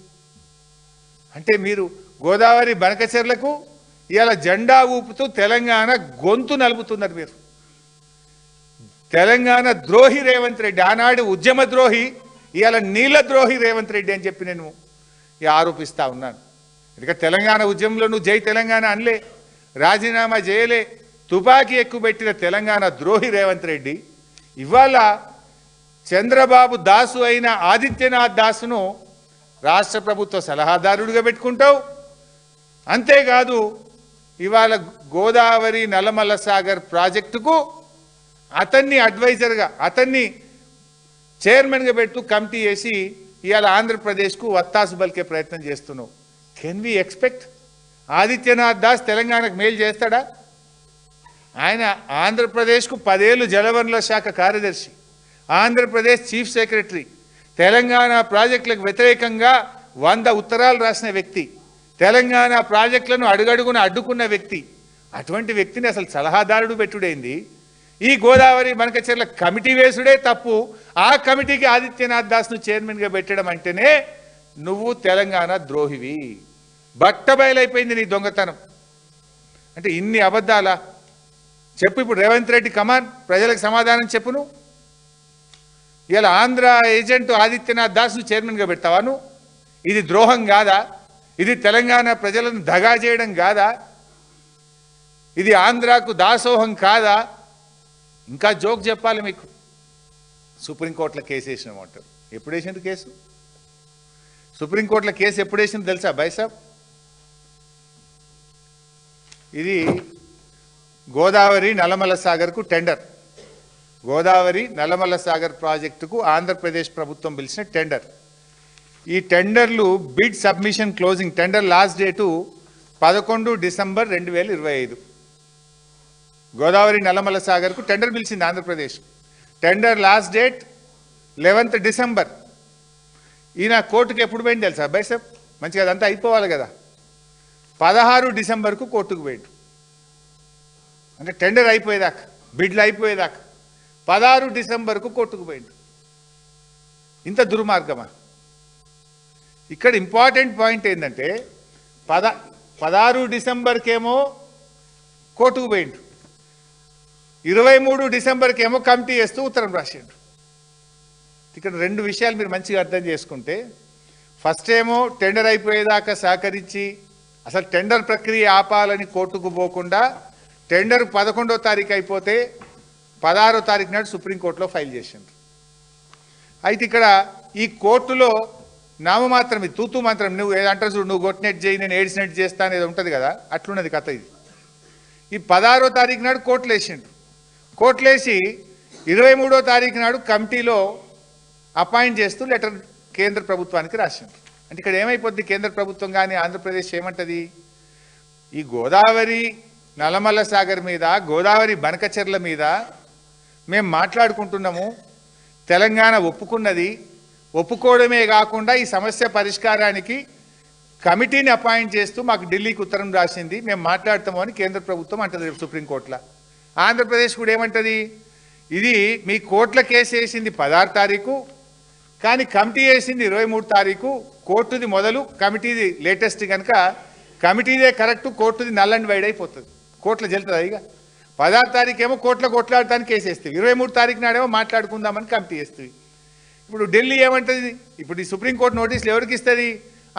అంటే మీరు గోదావరి బనకచెర్లకు ఇవాళ జెండా ఊపుతూ తెలంగాణ గొంతు నలుపుతున్నారు. మీరు తెలంగాణ ద్రోహి రేవంత్ రెడ్డి, ఆనాడు ఉద్యమ ద్రోహి, ఇవాళ నీళ్ళ ద్రోహి రేవంత్ రెడ్డి అని చెప్పి నేను ఆరోపిస్తా ఉన్నాను. ఎందుకంటే తెలంగాణ ఉద్యమంలో నువ్వు జై తెలంగాణ అనలే, రాజీనామా చేయలే, తుపాకీ ఎక్కుపెట్టిన తెలంగాణ ద్రోహి రేవంత్ రెడ్డి ఇవాళ చంద్రబాబు దాసు అయిన ఆదిత్యనాథ్ దాసును రాష్ట్ర ప్రభుత్వ సలహాదారుడిగా పెట్టుకుంటావు. అంతేకాదు ఇవాళ గోదావరి నల్లమల్ల సాగర్ ప్రాజెక్టుకు అతన్ని అడ్వైజర్గా, అతన్ని చైర్మన్గా పెట్టు కమిటీ వేసి ఇవాళ ఆంధ్రప్రదేశ్కు వత్తాసు పలికే ప్రయత్నం చేస్తున్నావు. Can we expect Adityanath Das తెలంగాణకు మేలు చేస్తాడా? ఆయన ఆంధ్రప్రదేశ్కు 10 ఏళ్ళు జలవనరుల శాఖ కార్యదర్శి, ఆంధ్రప్రదేశ్ చీఫ్ సెక్రటరీ, తెలంగాణ ప్రాజెక్టులకు వ్యతిరేకంగా 100 ఉత్తరాలు రాసిన వ్యక్తి, తెలంగాణ ప్రాజెక్టులను అడుగడుగున అడ్డుకున్న వ్యక్తి. అటువంటి వ్యక్తిని అసలు సలహాదారుడు పెట్టుడైంది. ఈ గోదావరి బనకచెర్ల కమిటీ వేసుడే తప్పు. ఆ కమిటీకి ఆదిత్యనాథ్ దాస్ను చైర్మన్గా పెట్టడం అంటేనే నువ్వు తెలంగాణ ద్రోహివి. బట్టబయలైపోయింది నీ దొంగతనం. అంటే ఇన్ని అబద్ధాలా చెప్పు. ఇప్పుడు రేవంత్ రెడ్డి కమాన్ ప్రజలకు సమాధానం చెప్పును. ఇలా ఆంధ్ర ఏజెంట్ ఆదిత్యనాథ్ దాస్ను చైర్మన్గా పెడతావా నువ్వు? ఇది ద్రోహం కాదా? ఇది తెలంగాణ ప్రజలను దగా చేయడం కాదా? ఇది ఆంధ్రాకు దాసోహం కాదా? ఇంకా జోక్ చెప్పాలి మీకు. సుప్రీంకోర్టులో కేసు వేసినామంటారు. ఎప్పుడు వేసింది కేసు? సుప్రీంకోర్టులో కేసు ఎప్పుడు వేసింది తెలుసా బైసాబ్? ఇది గోదావరి నల్లమల్ల సాగర్కు టెండర్, గోదావరి నల్లమల్ల సాగర్ ప్రాజెక్టుకు ఆంధ్రప్రదేశ్ ప్రభుత్వం పిలిచిన టెండర్. ఈ టెండర్లు bid submission closing, tender last date 11 December 2025. Godavari Nallamalla సాగర్కు టెండర్ పిలిచింది Andhra Pradesh. Tender last date 11th December. ఈయన కోర్టుకు ఎప్పుడు పోయింది తెలుసా బైసప్? మంచిగా అదంతా అయిపోవాలి కదా. 16 డిసెంబర్కు కోర్టుకు పోయిండు. అంటే టెండర్ అయిపోయేదాకా, బిడ్లు అయిపోయేదాకా 16 డిసెంబర్కు కోర్టుకు పోయిండు. ఇంత దుర్మార్గమా? ఇక్కడ ఇంపార్టెంట్ పాయింట్ ఏంటంటే 16 డిసెంబర్కేమో కోర్టుకు పోయిండు, 23 డిసెంబర్కేమో కమిటీ వేస్తూ ఉత్తరం రాసిండు. ఇక్కడ 2 విషయాలు మీరు మంచిగా అర్థం చేసుకుంటే, ఫస్ట్ ఏమో టెండర్ అయిపోయేదాకా సహకరించి అసలు టెండర్ ప్రక్రియ ఆపాలని కోర్టుకు పోకుండా టెండర్ 11వ తారీఖు అయిపోతే 16వ తారీఖు నాడు సుప్రీంకోర్టులో ఫైల్ చేసిండ్రు. అయితే ఇక్కడ ఈ కోర్టులో నామమాత్రం, ఇది తూతూ మాత్రం, నువ్వు ఏదంటారు చూడు, నువ్వు కొట్టినట్టు చేయి నేను ఏడ్చినట్టు చేస్తా అనేది ఉంటుంది కదా, అట్లున్నది కథ ఇది. ఈ 16వ తారీఖు నాడు కోర్టులు వేసిండ్రు. కోర్టులు వేసి 23వ తారీఖు నాడు కమిటీలో అపాయింట్ చేస్తూ లెటర్ కేంద్ర ప్రభుత్వానికి రాసిండ్రు. అంటే ఇక్కడ ఏమైపోద్ది, కేంద్ర ప్రభుత్వం కానీ ఆంధ్రప్రదేశ్ ఏమంటది, ఈ గోదావరి నల్లమల్ల సాగర్ మీద, గోదావరి బనకచెర్ల మీద మేము మాట్లాడుకుంటున్నాము. తెలంగాణ ఒప్పుకున్నది. ఒప్పుకోవడమే కాకుండా ఈ సమస్య పరిష్కారానికి కమిటీని అపాయింట్ చేస్తూ మాకు ఢిల్లీకి ఉత్తరం రాసింది. మేము మాట్లాడతాము అని కేంద్ర ప్రభుత్వం అంటది సుప్రీంకోర్టులో. ఆంధ్రప్రదేశ్ కూడా ఏమంటది, ఇది మీ కోర్టుల కేసు వేసింది 16 తారీఖు, కానీ కమిటీ వేసింది 23 తారీఖు. కోర్టుది మొదలు, కమిటీది లేటెస్ట్ కనుక కమిటీదే కరెక్ట్, కోర్టుది నల్ అండ్ వైడ్ అయిపోతుంది. కోర్టులో చెల్తుంది. ఇక 16 తారీఖు ఏమో కోర్టులో కొట్లాడటానికి కేసు వేస్తుంది, 23 తారీఖు నాడేమో మాట్లాడుకుందామని కమిటీ వేస్తుంది. ఇప్పుడు ఢిల్లీ ఏమంటుంది, ఇప్పుడు ఈ సుప్రీంకోర్టు నోటీసులు ఎవరికి ఇస్తుంది,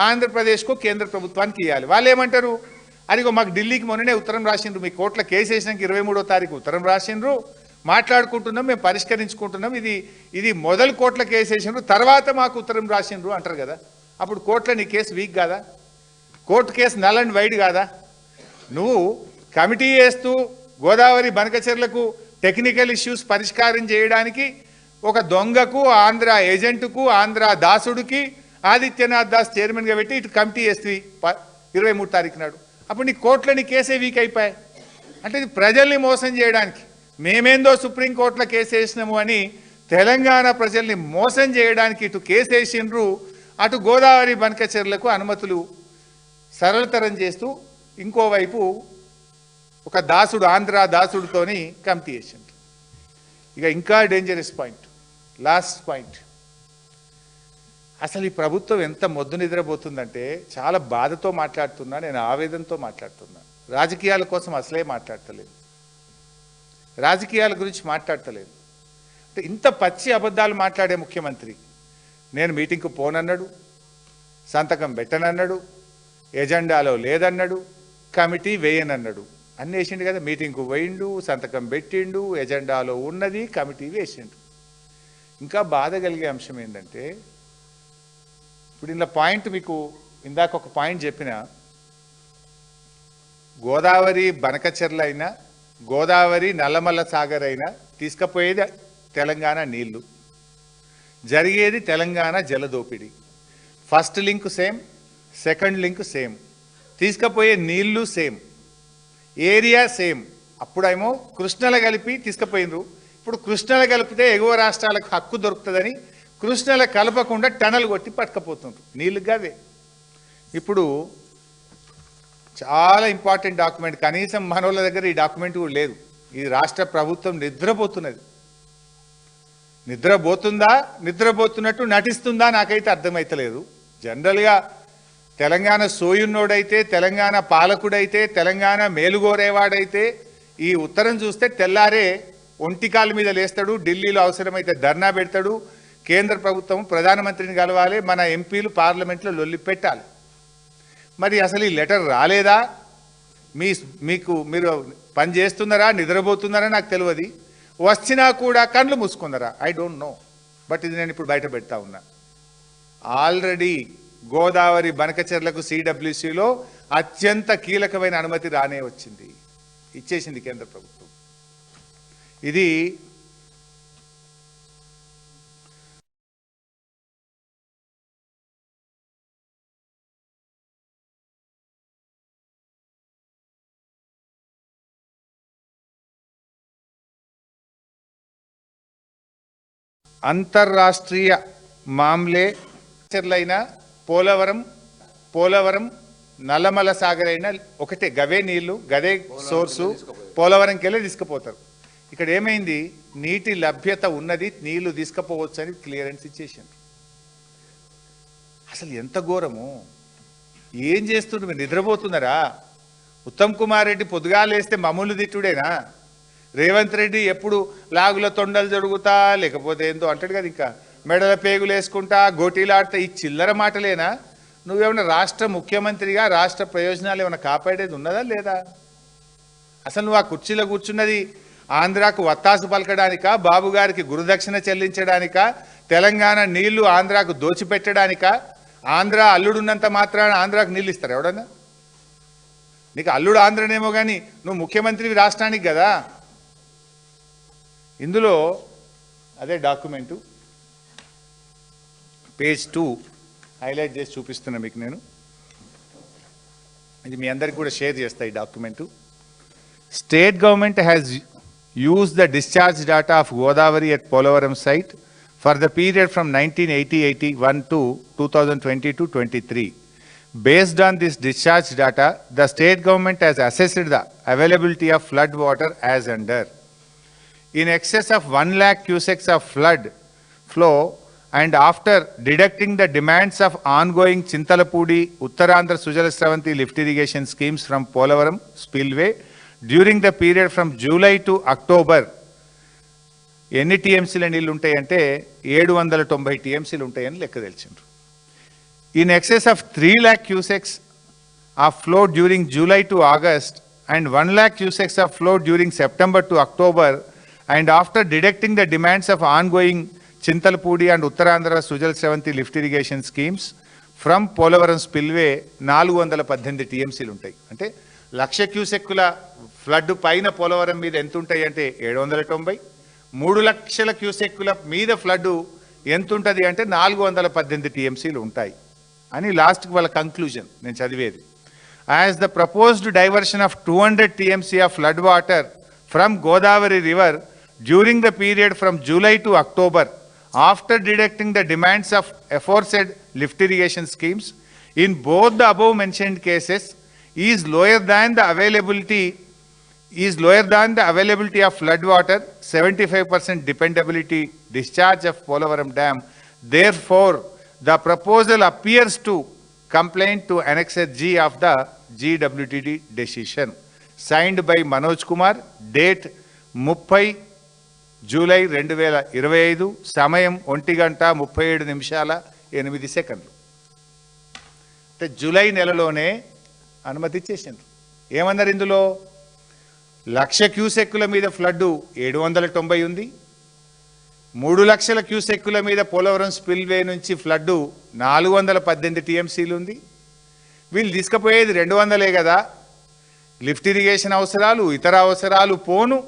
ఆంధ్రప్రదేశ్కు కేంద్ర ప్రభుత్వానికి ఇవ్వాలి. వాళ్ళు ఏమంటారు, అదిగో మాకు ఢిల్లీకి మొన్ననే ఉత్తరం రాసిండ్రు, మీ కోర్టులో కేసు వేసినాక 23వ తారీఖు ఉత్తరం రాసిండ్రు, మాట్లాడుకుంటున్నాం, మేము పరిష్కరించుకుంటున్నాం, ఇది మొదలు కోర్టులో కేసు వేసిండ్రు, తర్వాత మాకు ఉత్తరం రాసిండ్రు అంటారు కదా. అప్పుడు కోర్టులో నీ కేసు వీక్ కాదా, court case null and wide కాదా? నువ్వు కమిటీ వేస్తూ గోదావరి బనకచెర్లకు టెక్నికల్ ఇష్యూస్ పరిష్కారం చేయడానికి ఒక దొంగకు, ఆంధ్ర ఏజెంటుకు, ఆంధ్ర దాసుడికి ఆదిత్యనాథ్ దాస్ చైర్మన్గా పెట్టి ఇటు కమిటీ వేస్తుంది 23 తారీఖు నాడు. అప్పుడు నీ కోర్టులో నీ కేసే వీక్ అయిపోయాయి. అంటే ఇది ప్రజల్ని మోసం చేయడానికి, మేమేందో సుప్రీంకోర్టులో కేసు వేసినాము అని తెలంగాణ ప్రజల్ని మోసం చేయడానికి ఇటు కేసు వేసిండ్రు, అటు గోదావరి బనకచెర్లకు అనుమతులు సరళతరం చేస్తూ ఇంకోవైపు ఒక దాసుడు, ఆంధ్ర దాసుడితోని కమిటీ వేసిండ్రు. ఇక ఇంకా డేంజరస్ పాయింట్, లాస్ట్ పాయింట్, అసలు ఈ ప్రభుత్వం ఎంత మొద్దు నిద్రపోతుందంటే చాలా బాధతో మాట్లాడుతున్నా, నేను ఆవేదనతో మాట్లాడుతున్నా. రాజకీయాల కోసం అసలే మాట్లాడతలేదు, రాజకీయాల గురించి మాట్లాడతలేదు. అంటే ఇంత పచ్చి అబద్ధాలు మాట్లాడే ముఖ్యమంత్రి, నేను మీటింగ్కు పోనన్నాడు, సంతకం పెట్టనన్నాడు, ఎజెండాలో లేదన్నాడు, కమిటీ వేయనన్నాడు, అన్నీ వేసిండు కదా. మీటింగ్కు పోయిండు, సంతకం పెట్టిండు, ఎజెండాలో ఉన్నది, కమిటీ వేసిండు. ఇంకా బాధ కలిగే అంశం ఏంటంటే, ఇప్పుడు ఇలా పాయింట్ మీకు ఇందాక ఒక పాయింట్ చెప్పిన, గోదావరి బనకచెర్ల అయినా, గోదావరి నల్లమల్ల సాగర్ అయినా తీసుకుపోయేది తెలంగాణ నీళ్లు, జరిగేది తెలంగాణ జలదోపిడి. First link same, second link same, తీసుకుపోయే నీళ్లు సేమ్, ఏరియా సేమ్. అప్పుడేమో కృష్ణల కలిపి తీసుకుపోయినరు, ఇప్పుడు కృష్ణల కలిపితే ఎగువ రాష్ట్రాలకు హక్కు దొరుకుతుందని కృష్ణల కలపకుండా టనల్ కొట్టి పట్టుకపోతుండ్రు, నీళ్ళు కావే. ఇప్పుడు చాలా ఇంపార్టెంట్ డాక్యుమెంట్, కనీసం మనోళ్ళ దగ్గర ఈ డాక్యుమెంట్ కూడా లేదు. ఈ రాష్ట్ర ప్రభుత్వం నిద్రపోతున్నది. నిద్రపోతున్నట్టు నటిస్తుందా నాకైతే అర్థమైతలేదు. జనరల్గా తెలంగాణ సోయున్నోడైతే, తెలంగాణ పాలకుడైతే, తెలంగాణ మేలుగోరేవాడైతే ఈ ఉత్తరం చూస్తే తెల్లారే ఒంటికాల మీద లేస్తాడు, ఢిల్లీలో అవసరమైతే ధర్నా పెడతాడు, కేంద్ర ప్రభుత్వం ప్రధానమంత్రిని కలవాలి, మన ఎంపీలు పార్లమెంట్లో లొల్లి పెట్టాలి. మరి అసలు ఈ లెటర్ రాలేదా, మీరు పని చేస్తున్నారా, నిద్రపోతున్నారా నాకు తెలియదు. వచ్చినా కూడా కళ్ళు మూసుకున్నారా, ఐ డోంట్ నో. బట్ ఇది నేను ఇప్పుడు బయట పెడతా ఉన్నా. ఆల్రెడీ గోదావరి బనకచెర్లకు సిడబ్ల్యూసిలో అత్యంత కీలకమైన అనుమతి రానే వచ్చింది, ఇచ్చేసింది కేంద్ర ప్రభుత్వం. ఇది అంతర్రాష్ట్రీయ మామ్లే చెర్లైనా పోలవరం నల్లమల సాగర్ అయినా ఒకటే, గవే నీళ్లు, గదే సోర్సు, పోలవరంకి వెళ్ళి తీసుకుపోతారు. ఇక్కడ ఏమైంది, నీటి లభ్యత ఉన్నది, నీళ్లు తీసుకుపోవచ్చు అని క్లియరెన్స్ ఇచ్చేసారు. అసలు ఎంత ఘోరము, ఏం చేస్తుండ్రు మీరు, నిద్రపోతున్నారా? ఉత్తమ్ కుమార్ రెడ్డి పొద్దుగాలేస్తే మమ్మల్ని తిట్టుడేనా? రేవంత్ రెడ్డి ఎప్పుడు లాగుల తొండలు జరుగుతా లేకపోతే ఏందో అంటాడు కదా, ఇంకా మెడల పేగులు వేసుకుంటా గోటీలాడుతా, ఈ చిల్లర మాటలేనా? నువ్వేమన్నా రాష్ట్ర ముఖ్యమంత్రిగా రాష్ట్ర ప్రయోజనాలు ఏమైనా కాపాడేది ఉన్నదా లేదా? అసలు నువ్వు ఆ కుర్చీలో కూర్చున్నది ఆంధ్రాకు వత్తాసు పలకడానికా, బాబు గారికి గురుదక్షిణ చెల్లించడానికా, తెలంగాణ నీళ్లు ఆంధ్రాకు దోచిపెట్టడానికా? ఆంధ్ర అల్లుడున్నంత మాత్రాన ఆంధ్రాకు నీళ్ళు ఇస్తారు ఎవడన్నా? నీకు అల్లుడు ఆంధ్రనేమో కానీ నువ్వు ముఖ్యమంత్రివి రాష్ట్రానికి కదా. ఇందులో అదే డాక్యుమెంటు పేజ్ 2 హైలైట్ చేసి చూపిస్తున్నా మీకు నేను. ఇది మీ అందరికి కూడా షేర్ చేస్తా ఈ document. State government has used the discharge data of Godavari at Polavaram site for the period from 1980-81 to 2020-23. Based on this discharge data, the state government has assessed the availability of flood water as under. In excess of 1 lakh cusecs of flood flow, and after deducting the demands of ongoing Chintalapudi, Uttarandhra Sujala Sravanti lift irrigation schemes from Polavaram spillway during the period from July to October, ఎన్ని టీఎంసీల నీళ్ళు ఉంటాయంటే 790 టీఎంసీలు ఉంటాయని లెక్క తెలిసిండ్రు. In excess of 3 lakh cusecs of flow during July to August and 1 lakh cusecs of flow during September to October, and after deducting the demands of ongoing Chintalapudi and Uttarandhra Sujal Sravanti lift irrigation schemes from Polavaram spillway 418 టీఎంసీలు ఉంటాయి. అంటే 1,00,000 క్యూసెక్కుల flood పైన పోలవరం మీద ఎంత ఉంటాయి అంటే 790, 3,00,000 క్యూసెక్కుల మీద ఫ్లడ్ ఎంత ఉంటుంది అంటే 418 టీఎంసీలు ఉంటాయి అని లాస్ట్కి వాళ్ళ కంక్లూజన్ నేను చదివేది. As the proposed diversion of 200 TMC of flood water from Godavari river during the period from July to October after deducting the demands of aforesaid lift irrigation schemes in both the above mentioned cases is lower than the availability of flood water, 75% dependability discharge of Polavaram Dam. Therefore, the proposal appears to complain to Annex G of the GWTD decision. Signed by Manoj Kumar, date 30 July 2025, సమయం 1:37:08. అంటే July నెలలోనే అనుమతి ఇచ్చేసిండ్రు. ఏమన్నారు ఇందులో? 1,00,000 క్యూసెక్కుల మీద flood 790 ఉంది, 3,00,000 క్యూసెక్కుల మీద పోలవరం స్పిల్వే నుంచి ఫ్లడ్ 418 టీఎంసీలు ఉంది. వీళ్ళు తీసుకుపోయేది 200 కదా, లిఫ్ట్ ఇరిగేషన్ అవసరాలు ఇతర అవసరాలు పోను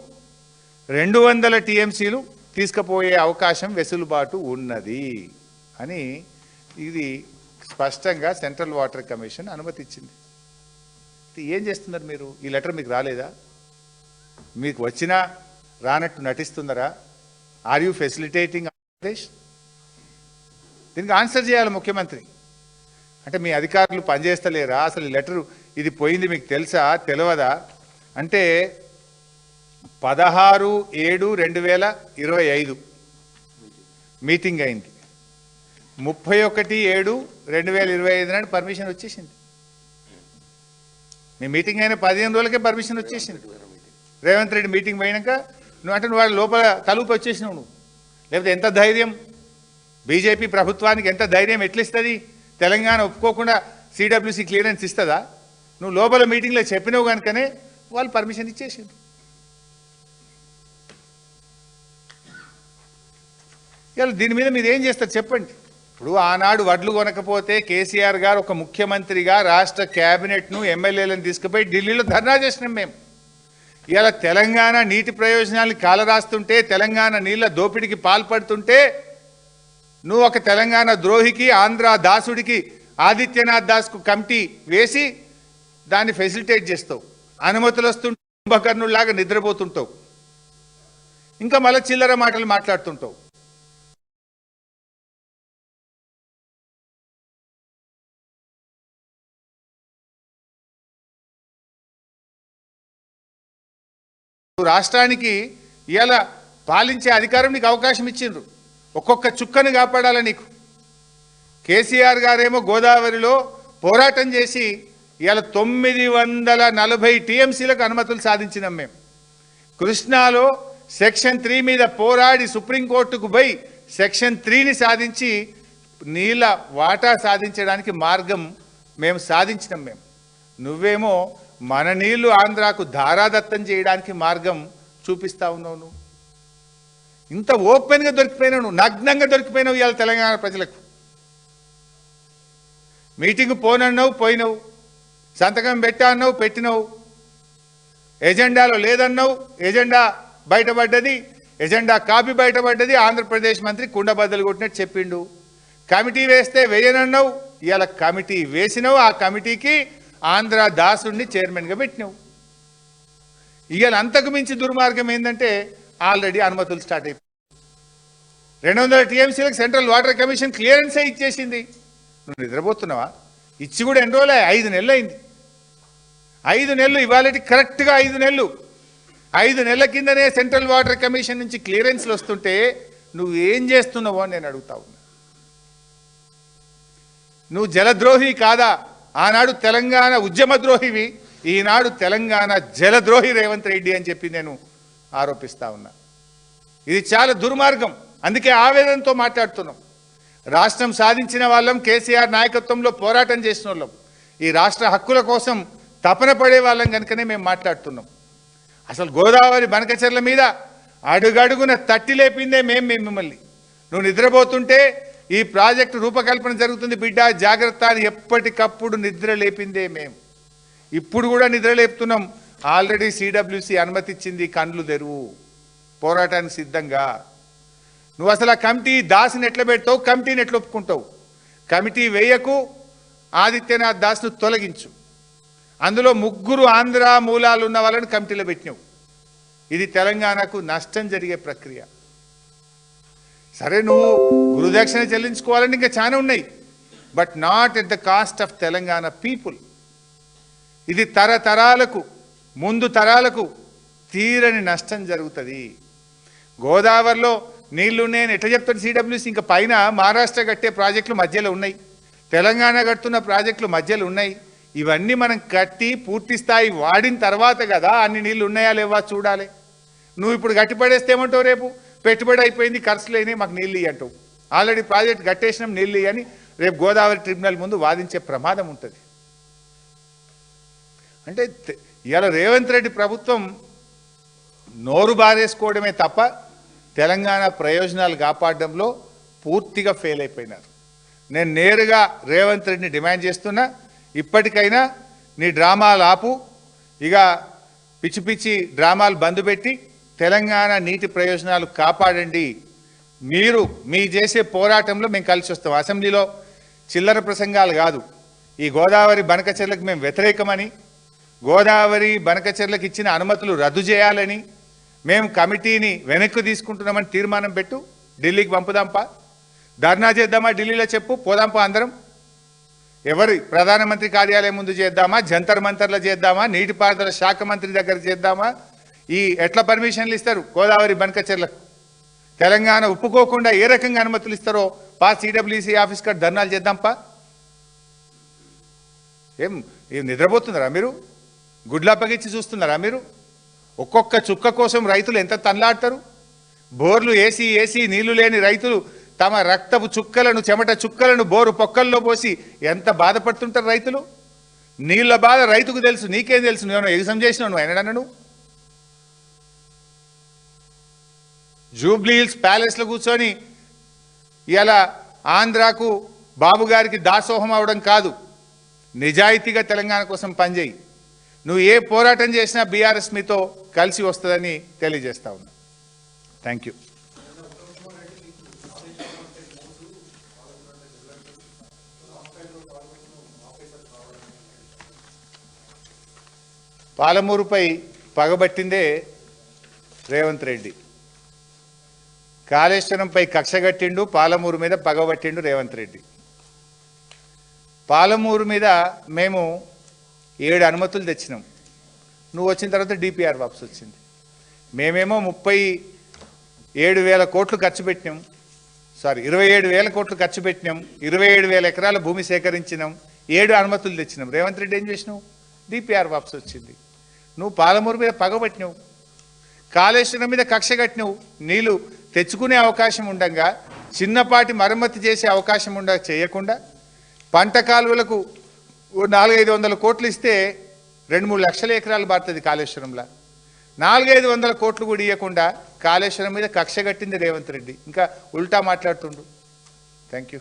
200 టీఎంసీలు తీసుకుపోయే అవకాశం వెసులుబాటు ఉన్నది అని ఇది స్పష్టంగా సెంట్రల్ వాటర్ కమిషన్ అనుమతిచ్చింది. ఏం చేస్తున్నారు మీరు? ఈ లెటర్ మీకు రాలేదా? మీకు వచ్చినా రానట్టు నటిస్తున్నారా? Are you facilitating Andhra Pradesh? దీనికి ఆన్సర్ చేయాలి ముఖ్యమంత్రి. అంటే మీ అధికారులు పనిచేస్తలేరా? అసలు ఈ లెటరు ఇది పోయింది మీకు తెలుసా తెలియదా అంటే 16/7/2025 మీటింగ్ అయింది. 31/7/2025 నాడు పర్మిషన్ వచ్చేసింది. మీ మీటింగ్ అయిన 15 రోజులకే పర్మిషన్ వచ్చేసింది. రేవంత్ రెడ్డి మీటింగ్ పోయినాక నువ్వు వాళ్ళ లోపల తలుపు వచ్చేసినావు నువ్వు. లేకపోతే ఎంత ధైర్యం బీజేపీ ప్రభుత్వానికి, ఎంత ధైర్యం ఎట్లిస్తుంది? తెలంగాణ ఒప్పుకోకుండా సిడబ్ల్యూసి క్లియరెన్స్ ఇస్తుందా? నువ్వు లోపల మీటింగ్లో చెప్పినావు కనుకనే వాళ్ళు పర్మిషన్ ఇచ్చేసింది. ఇలా దీని మీద మీరు ఏం చేస్తారు చెప్పండి. ఇప్పుడు ఆనాడు వడ్లు కొనకపోతే కేసీఆర్ గారు ఒక ముఖ్యమంత్రిగా రాష్ట్ర క్యాబినెట్ను ఎమ్మెల్యేలను తీసుకుపోయి ఢిల్లీలో ధర్నా చేసినాం మేము. ఇలా తెలంగాణ నీటి ప్రయోజనాలను కాలరాస్తుంటే, తెలంగాణ నీళ్ల దోపిడికి పాల్పడుతుంటే నువ్వు ఒక తెలంగాణ ద్రోహికి, ఆంధ్ర దాసుడికి, ఆదిత్యనాథ్ దాస్కు కమిటీ వేసి దాన్ని ఫెసిలిటేట్ చేస్తావు. అనుమతులు వస్తుంటే కుంభకర్ణుల్లాగా నిద్రపోతుంటావు, ఇంకా మళ్ళీ చిల్లర మాటలు మాట్లాడుతుంటావు. రాష్ట్రానికి ఇలా పాలించే అధికారం నీకు అవకాశం ఇచ్చిండ్రు. ఒక్కొక్క చుక్కను కాపాడాల నీకు. కేసీఆర్ గారేమో గోదావరిలో పోరాటం చేసి ఇలా 940 టీఎంసీలకు అనుమతులు సాధించినాం మేము. కృష్ణాలో సెక్షన్ 3 మీద పోరాడి సుప్రీంకోర్టుకు పోయి సెక్షన్ 3ని సాధించి నీళ్ళ వాటా సాధించడానికి మార్గం మేము సాధించినాం మేము. నువ్వేమో మన నీళ్లు ఆంధ్రాకు ధారాదత్తం చేయడానికి మార్గం చూపిస్తా ఉన్నావు. నువ్వు ఇంత ఓపెన్గా దొరికిపోయినావు, నువ్వు నగ్నంగా దొరికిపోయినావు ఇవాళ తెలంగాణ ప్రజలకు. మీటింగ్ పోనన్నావు, పోయినావు. సంతకం పెట్టా అన్నావు, పెట్టినావు. ఎజెండాలో లేదన్నావు, ఎజెండా బయటపడ్డది, ఎజెండా కాపీ బయటపడ్డది. ఆంధ్రప్రదేశ్ మంత్రి కుండబద్దలు కొట్టినట్టు చెప్పిండు. కమిటీ వేస్తే వేయనన్నావు, ఇవాళ కమిటీ వేసినావు. ఆ కమిటీకి ఆంధ్ర దాసుడిని చైర్మన్గా పెట్టినావు. ఇవాళ అంతకు మించి దుర్మార్గం ఏంటంటే ఆల్రెడీ అనుమతులు స్టార్ట్ అయిపోయి 200 టీఎంసీలకు సెంట్రల్ వాటర్ కమిషన్ క్లియరెన్సే ఇచ్చేసింది. నువ్వు నిద్రపోతున్నావా? ఇచ్చి కూడా ఎన్ని రోజులే? 5 నెలలు అయింది. 5 నెలలు ఇవాళకి కరెక్ట్గా 5 నెలలు. 5 నెలల కిందనే సెంట్రల్ వాటర్ కమిషన్ నుంచి క్లియరెన్స్లు వస్తుంటే నువ్వు ఏం చేస్తున్నావో అని నేను అడుగుతా ఉన్నా. నువ్వు జలద్రోహి కాదా? ఆనాడు తెలంగాణ ఉద్యమద్రోహివి, ఈనాడు తెలంగాణ జలద్రోహి రేవంత్ రెడ్డి అని చెప్పి నేను ఆరోపిస్తా ఉన్నా. ఇది చాలా దుర్మార్గం. అందుకే ఆవేదనతో మాట్లాడుతున్నాం. రాష్ట్రం సాధించిన వాళ్ళం, కేసీఆర్ నాయకత్వంలో పోరాటం చేసిన వాళ్ళం, ఈ రాష్ట్ర హక్కుల కోసం తపన పడే వాళ్ళం కనుకనే మేము మాట్లాడుతున్నాం. అసలు గోదావరి బనకచెర్ల మీద అడుగడుగున తట్టి లేపిందే మేము మిమ్మల్ని. నువ్వు నిద్రపోతుంటే ఈ ప్రాజెక్టు రూపకల్పన జరుగుతుంది బిడ్డ జాగ్రత్త అని ఎప్పటికప్పుడు నిద్ర లేపిందే మేము. ఇప్పుడు కూడా నిద్ర లేపుతున్నాం. ఆల్రెడీ సిడబ్ల్యూసి అనుమతి ఇచ్చింది, కండ్లు తెరువు, పోరాటానికి సిద్ధంగా. నువ్వు అసలు ఆ కమిటీ దాస్ని ఎట్లా పెడతావు? కమిటీని ఎట్లా ఒప్పుకుంటావు? కమిటీ వేయకు, ఆదిత్యనాథ్ దాస్ను తొలగించు. అందులో 3 ఆంధ్ర మూలాలు ఉన్న వాళ్ళని కమిటీలో పెట్టినావు. ఇది తెలంగాణకు నష్టం జరిగే ప్రక్రియ. సరే, నువ్వు గురుదక్షిణ చెల్లించుకోవాలని ఇంకా చాలా ఉన్నాయి, but not at the cost of Telangana people. ఇది తరతరాలకు, ముందు తరాలకు తీరని నష్టం జరుగుతుంది. గోదావరిలో నీళ్లు ఉన్నాయని ఎట్లా చెప్తాడు సిడబ్ల్యూసి? ఇంకా పైన మహారాష్ట్ర కట్టే ప్రాజెక్టులు మధ్యలో ఉన్నాయి, తెలంగాణ కడుతున్న ప్రాజెక్టులు మధ్యలో ఉన్నాయి. ఇవన్నీ మనం కట్టి పూర్తి స్థాయి వాడిన తర్వాత కదా అన్ని నీళ్ళు ఉన్నాయా లేవా చూడాలి. నువ్వు ఇప్పుడు గట్టిపడేస్తే ఏమంటావు? రేపు పెట్టుబడి అయిపోయింది, ఖర్చులు అయినాయి, మాకు నీళ్ళు ఇయ్యి అంటావు. ఆల్రెడీ ప్రాజెక్ట్ కట్టేసినాం, నీళ్ళు ఇయ్యని రేపు గోదావరి ట్రిబ్యునల్ ముందు వాదించే ప్రమాదం ఉంటుంది. అంటే ఇవాళ రేవంత్ రెడ్డి ప్రభుత్వం నోరు బారేసుకోవడమే తప్ప తెలంగాణ ప్రయోజనాలు కాపాడడంలో పూర్తిగా ఫెయిల్ అయిపోయినారు. నేను నేరుగా రేవంత్ రెడ్డిని డిమాండ్ చేస్తున్నా, ఇప్పటికైనా నీ డ్రామాలు ఆపు, ఇక పిచ్చి పిచ్చి డ్రామాలు బంద్ పెట్టి తెలంగాణ నీటి ప్రయోజనాలు కాపాడండి. మీరు మీ చేసే పోరాటంలో మేము కలిసి వస్తాం. అసెంబ్లీలో చిల్లర ప్రసంగాలు కాదు. ఈ గోదావరి బనకచెర్లకు మేము వ్యతిరేకమని, గోదావరి బనకచెర్లకు ఇచ్చిన అనుమతులు రద్దు చేయాలని, మేము కమిటీని వెనక్కి తీసుకుంటున్నామని తీర్మానం పెట్టు, ఢిల్లీకి పంపుదాంపా, ధర్నా చేద్దామా, ఢిల్లీలో చెప్పు, పోదాంపా అందరం. ఎవరి ప్రధానమంత్రి కార్యాలయం ముందు చేద్దామా, జంతర్ మంతర్లో చేద్దామా, నీటిపారుదల శాఖ మంత్రి దగ్గర చేద్దామా? ఈ ఎట్లా పర్మిషన్లు ఇస్తారు గోదావరి బనకచెర్లకు? తెలంగాణ ఒప్పుకోకుండా ఏ రకంగా అనుమతులు ఇస్తారో సిడబ్ల్యూసీ ఆఫీస్ కాడ ధర్నాలు చేద్దాంపా. ఏం నిద్రపోతున్నారా మీరు? గుడ్లాపగిచ్చి చూస్తున్నారా మీరు? ఒక్కొక్క చుక్క కోసం రైతులు ఎంత తన్లాడతారు? బోర్లు ఏసీ నీళ్లు లేని రైతులు తమ రక్తపు చుక్కలను, చెమట చుక్కలను బోరు పొక్కల్లో పోసి ఎంత బాధపడుతుంటారు రైతులు. నీళ్ళ బాధ రైతుకు తెలుసు, నీకేం తెలుసు? నువ్వు ఎగ్జామ్ చేసినావు నువ్వు అయినా? నువ్వు జూబ్లీ హిల్స్ ప్యాలెస్లో కూర్చొని ఇలా ఆంధ్రాకు బాబు గారికి దాసోహం అవడం కాదు, నిజాయితీగా తెలంగాణ కోసం పనిచేయి. నువ్వు ఏ పోరాటం చేసినా బీఆర్ఎస్ మీతో కలిసి వస్తుందని తెలియజేస్తా ఉన్నా. Thank you. పాలమూరుపై పగబట్టిందే రేవంత్ రెడ్డి. కాళేశ్వరంపై కక్షగట్టిండు, పాలమూరు మీద పగబట్టిండు రేవంత్ రెడ్డి. పాలమూరు మీద మేము 7 అనుమతులు తెచ్చినాం. నువ్వు వచ్చిన తర్వాత డిపిఆర్ వాపస్ వచ్చింది. మేమేమో 37,000 కోట్లు ఖర్చు పెట్టినాం. 27,000 కోట్లు ఖర్చు పెట్టినాం. 27,000 ఎకరాల భూమి సేకరించినాం. 7 అనుమతులు తెచ్చినాం. రేవంత్ రెడ్డి ఏం చేసినావు? డిపిఆర్ వాపస్ వచ్చింది. నువ్వు పాలమూరు మీద పగబట్టినావు, కాళేశ్వరం మీద కక్ష కట్టినావు. నీళ్ళు తెచ్చుకునే అవకాశం ఉండగా, చిన్నపాటి మరమ్మతి చేసే అవకాశం చేయకుండా, పంట కాలువలకు 400-500 కోట్లు ఇస్తే 2-3 లక్షల ఎకరాలు పడుతుంది కాళేశ్వరంలో. 400-500 కోట్లు కూడా ఇవ్వకుండా కాళేశ్వరం మీద కక్ష కట్టింది రేవంత్ రెడ్డి. ఇంకా ఉల్టా మాట్లాడుతుండు. Thank you.